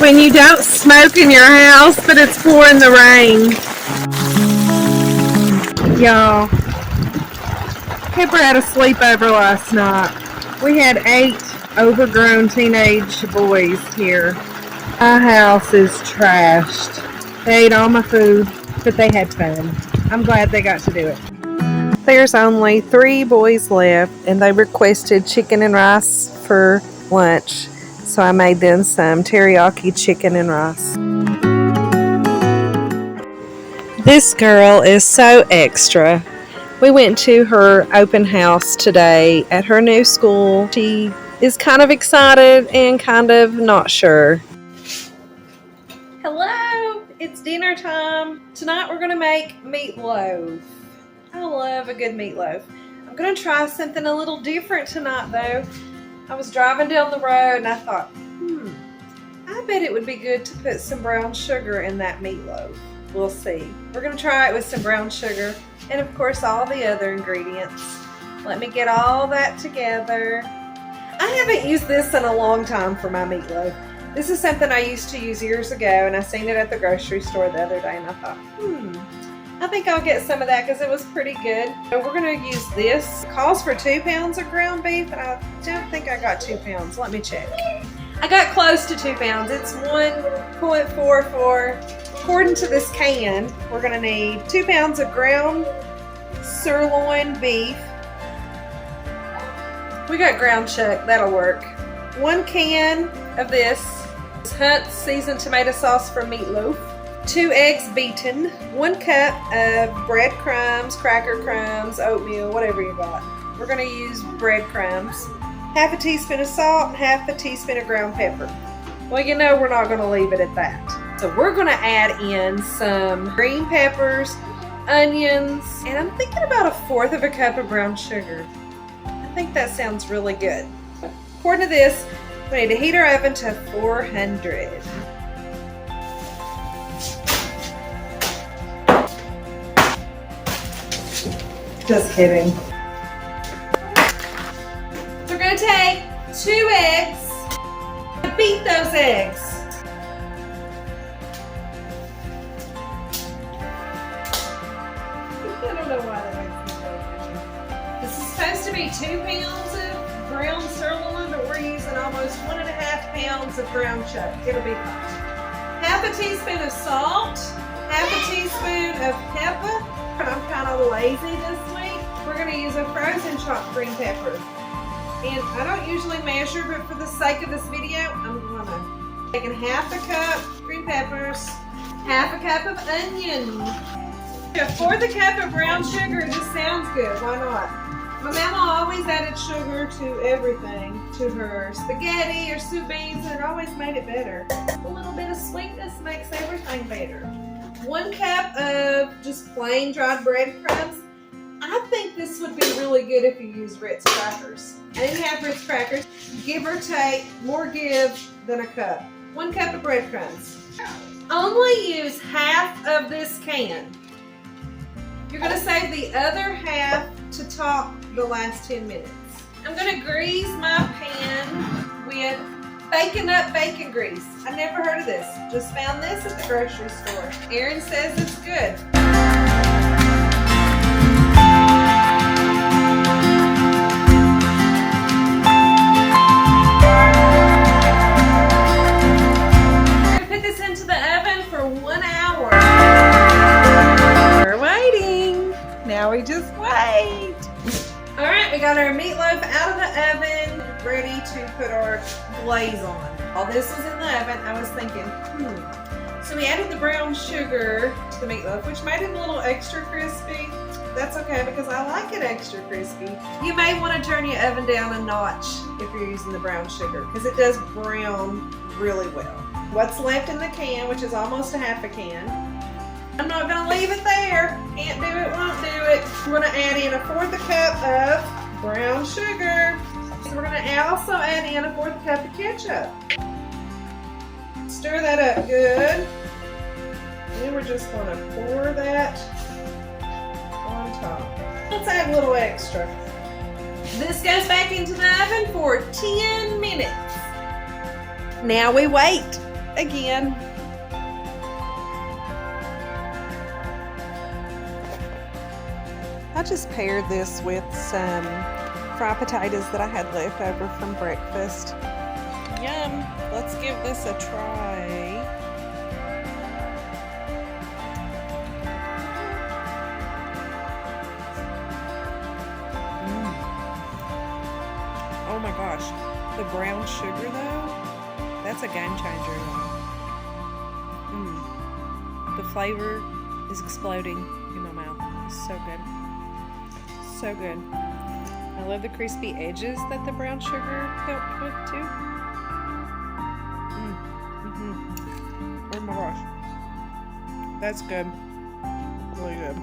When you don't smoke in your house, but it's pouring the rain. Y'all, Pepper had a sleepover last night. We had 8 overgrown teenage boys here. My house is trashed. They ate all my food, but they had fun. I'm glad they got to do it. There's only 3 boys left, and they requested chicken and rice for lunch. So I made them some teriyaki chicken and rice. This girl is so extra. We went to her open house today at her new school. She is kind of excited and kind of not sure. Hello, it's dinner time. Tonight we're gonna make meatloaf. I love a good meatloaf. I'm gonna try something a little different tonight though. I was driving down the road and I thought, I bet it would be good to put some brown sugar in that meatloaf. We'll see. We're gonna try it with some brown sugar and of course all the other ingredients. Let me get all that together. I haven't used this in a long time for my meatloaf. This is something I used to use years ago and I seen it at the grocery store the other day and I thought, I think I'll get some of that because it was pretty good. So we're going to use this. It calls for 2 pounds of ground beef, and I don't think I got 2 pounds. Let me check. I got close to 2 pounds. It's 1.44. According to this can, we're going to need 2 pounds of ground sirloin beef. We got ground chuck. That'll work. 1 can of this Hunt's seasoned tomato sauce for meatloaf. 2 eggs beaten, 1 cup of breadcrumbs, cracker crumbs, oatmeal, whatever you got. We're going to use breadcrumbs. 1/2 teaspoon of salt and 1/2 teaspoon of ground pepper. Well, you know we're not going to leave it at that. So we're going to add in some green peppers, onions, and I'm thinking about 1/4 cup of brown sugar. I think that sounds really good. According to this, we need to heat our oven to 400. Just kidding. So we're going to take 2 eggs and beat those eggs. I don't know why that makes me so efficient. This is supposed to be 2 pounds of ground sirloin, but we're using almost 1.5 pounds of ground chuck. It'll be fine. 1/2 teaspoon of salt, 1/2 teaspoon of pepper. I'm kind of lazy this week. We're going to use a frozen chopped green pepper. And I don't usually measure, but for the sake of this video, I'm going to take 1/2 cup green peppers, 1/2 cup of onion, 1/4 cup of brown sugar. Just sounds good. Why not? My mama always added sugar to everything, to her spaghetti or soup beans, and it always made it better. A little bit of sweetness makes everything better. 1 cup of just plain dried breadcrumbs. I think this would be really good if you use Ritz crackers. I didn't have Ritz crackers. Give or take, more give than a cup. 1 cup of breadcrumbs. Only use 1/2 of this can. You're going to save the other 1/2 to top the last 10 minutes. I'm going to grease my pan with Baking Up bacon grease. I never heard of this. Just found this at the grocery store. Erin says it's good. We're going to put this into the oven for 1 hour. We're waiting. Now we just wait. All right, we got our meatloaf out of the oven, ready to put our glaze on. While this was in the oven, I was thinking, So we added the brown sugar to the meatloaf, which made it a little extra crispy. That's okay because I like it extra crispy. You may want to turn your oven down a notch if you're using the brown sugar because it does brown really well. What's left in the can, which is almost 1/2 can. I'm not going to leave it there. Can't do it, won't do it. We're going to add in 1/4 cup of brown sugar. So we're going to also add in 1/4 cup of ketchup. Stir that up good. And then we're just going to pour that on top. Let's add a little extra. This goes back into the oven for 10 minutes. Now we wait. again. I just paired this with some fried potatoes that I had left over from breakfast. Yum! Let's give this a try. Oh my gosh, the brown sugar though, that's a game changer. The flavor is exploding in my mouth. It's so good. So good. I love the crispy edges that the brown sugar helped with too. Oh my gosh. That's good. Really good.